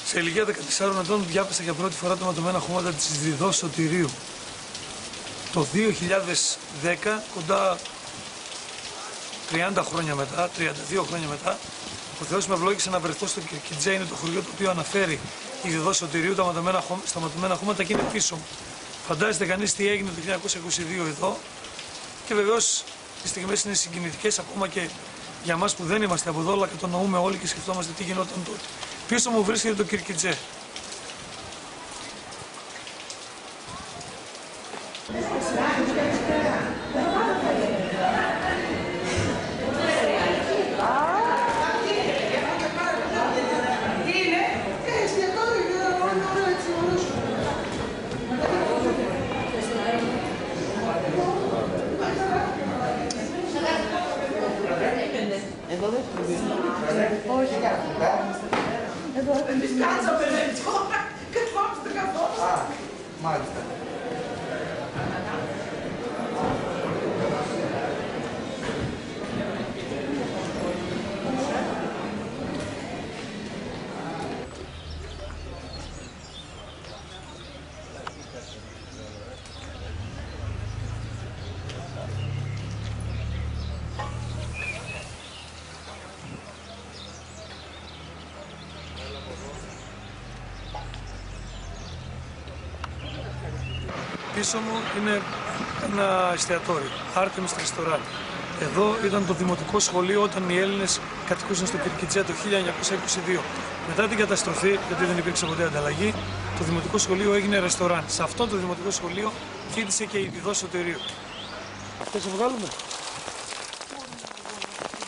Σε ηλικία 14 ετών διάπεσα για πρώτη φορά τα ματωμένα χώματα της Διδός Σωτηρίου. Το 2010, κοντά 30 χρόνια μετά, 32 χρόνια μετά, ο Θεός με ευλόγησε να βρεθώ στο Κυρκιτζέ, είναι το χωριό το οποίο αναφέρει η Διδός Σωτηρίου, στα ματωμένα χώματα και είναι πίσω μου. Φαντάζεστε κανείς τι έγινε το 1922 εδώ και βεβαίως οι στιγμές είναι συγκινητικές ακόμα και για εμάς που δεν είμαστε από εδώ, αλλά και το νοούμε όλοι και σκεφτόμαστε τι γινόταν τότε. Πίσω μου βρίσκεται το Κυρκιτζέ. Εδώ δεν είναι. Όχι. Εδώ. Εμείς κάτσαμε τώρα. Καθόμαστε καθόμαστε. Α, μάλιστα. Πίσω μου είναι ένα εστιατόριο, Artemis Restaurant. Εδώ ήταν το δημοτικό σχολείο όταν οι Έλληνες κατοικούσαν στο Κυρκιτζέ το 1922. Μετά την καταστροφή, γιατί δεν υπήρξε ποτέ ανταλλαγή, το δημοτικό σχολείο έγινε ρεστοράν. Σε αυτό το δημοτικό σχολείο φοιτησε και η Διδός Σωτηρίου. Θα σε βγάλουμε.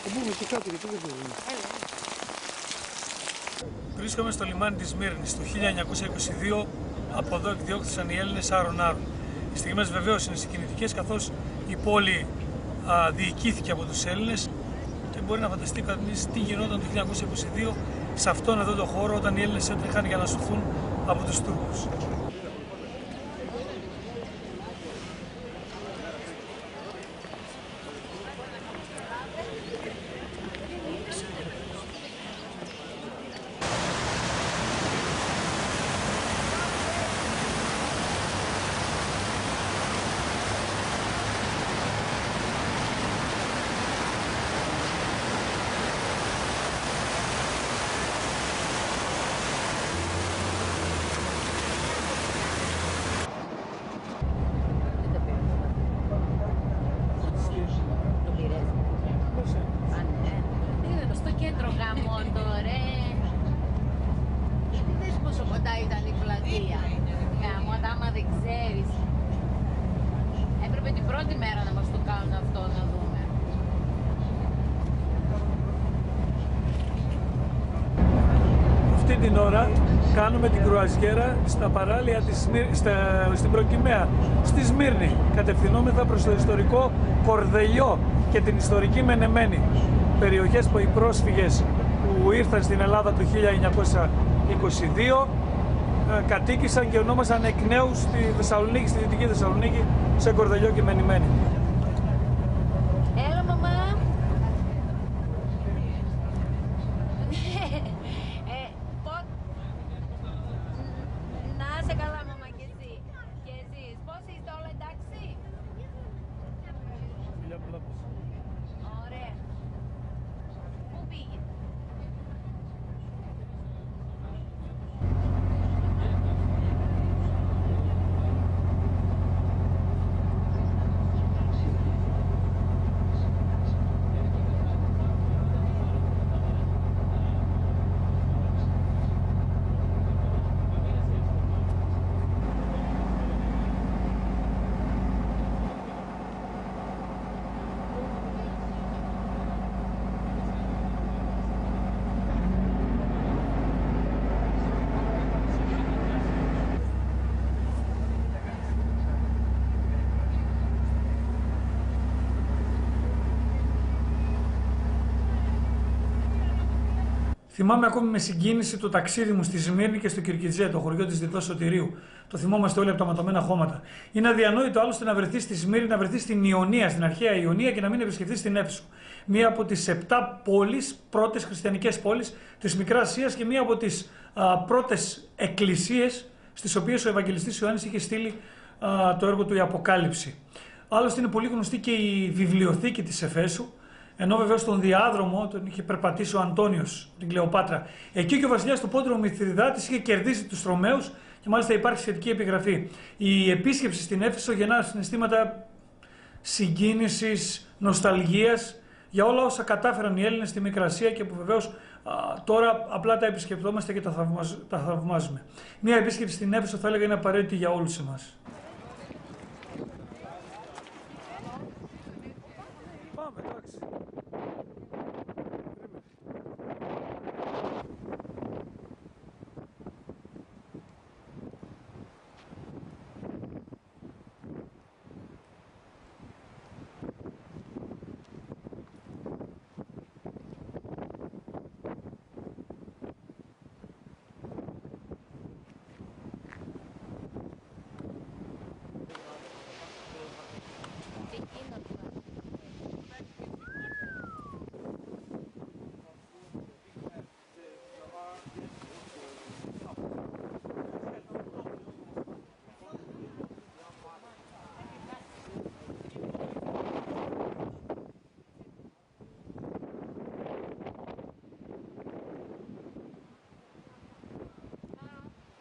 Θα μπούμε και κάτω, γιατί δεν μπορούμε. Βρίσκομαι στο λιμάνι της Σμύρνης. Το 1922 από εδώ εκδιώχθησαν οι Έλληνες άρον-άρον. Οι στιγμές βεβαίως είναι συγκινητικές, καθώς η πόλη διοικήθηκε από τους Έλληνες και μπορεί να φανταστεί κανείς τι γινόταν το 1922 σε αυτόν εδώ το χώρο όταν οι Έλληνες έτρεχαν για να σωθούν από τους Τούρκους. Έπρεπε την πρώτη μέρα να μας το κάνουν αυτό, να δούμε. Αυτή την ώρα κάνουμε την κρουαζιέρα στα παράλια στην Προκυμαία, στη Σμύρνη. Κατευθυνόμεθα προς το ιστορικό Κορδελιό και την ιστορική Μενεμένη. Περιοχές που οι πρόσφυγες που ήρθαν στην Ελλάδα το 1922 κατοίκησαν και ονόμασαν εκ νέου στη Θεσσαλονίκη, στη Δυτική Θεσσαλονίκη, σε Κορδελιό και Μενημένη. Έλα, μαμά. Να είσαι καλά, μαμά, και εσύ. Και εσείς. Πώς είστε, όλα εντάξει? Ωραία. Πού πήγε? Θυμάμαι ακόμη με συγκίνηση το ταξίδι μου στη Σμύρνη και στο Κυρκιτζέ, το χωριό της Διδός Σωτηρίου. Το θυμόμαστε όλοι από τα ματωμένα χώματα. Είναι αδιανόητο άλλωστε να βρεθεί στη Σμύρνη, να βρεθεί στην Ιωνία, στην αρχαία Ιωνία και να μην επισκεφθεί στην Έφεσο. Μία από τις 7 πόλεις, πρώτες χριστιανικές πόλεις της Μικράς Ασίας και μία από τις πρώτες εκκλησίες στις οποίες ο Ευαγγελιστής Ιωάννης είχε στείλει το έργο του «Η Αποκάλυψη». Άλλωστε είναι πολύ γνωστή και η βιβλιοθήκη της Εφέσου, ενώ βεβαίως τον διάδρομο τον είχε περπατήσει ο Αντώνιος, την Κλεοπάτρα. Εκεί και ο βασιλιάς του Πόντρου, ο Μηθριδάτης, είχε κερδίσει τους Ρωμαίους και μάλιστα υπάρχει σχετική επιγραφή. Η επίσκεψη στην Έφεσο γεννά συναισθήματα συγκίνησης, νοσταλγίας για όλα όσα κατάφεραν οι Έλληνες στη Μικρά Ασία και που βεβαίως τώρα απλά τα επισκεπτόμαστε και τα θαυμάζουμε. Μία επίσκεψη στην Έφεσο θα έλεγα είναι απαραίτητη για όλους εμάς. Πάμε, εντάξει.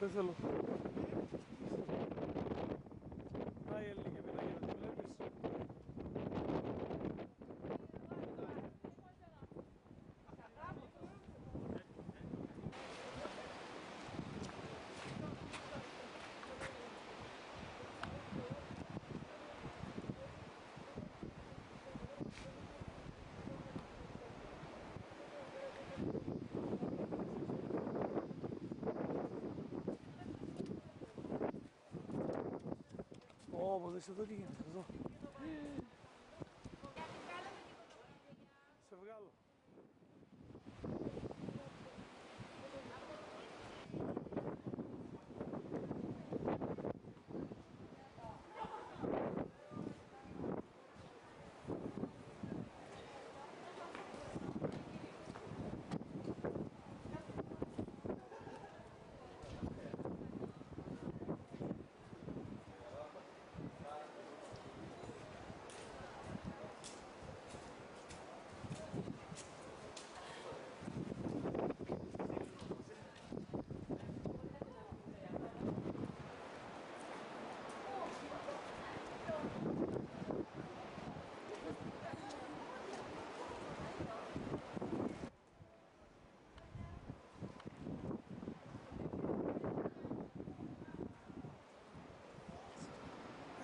Δεν θέλω. Να η Ελληνική πιναγίδα, τη βλέπεις. Ω, δες εδώ τι γίνεται, εδώ. Σε βγάλω.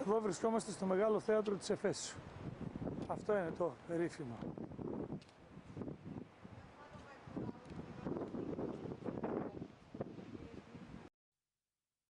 Εδώ βρισκόμαστε στο Μεγάλο Θέατρο της Εφέσου. Αυτό είναι το περίφημο.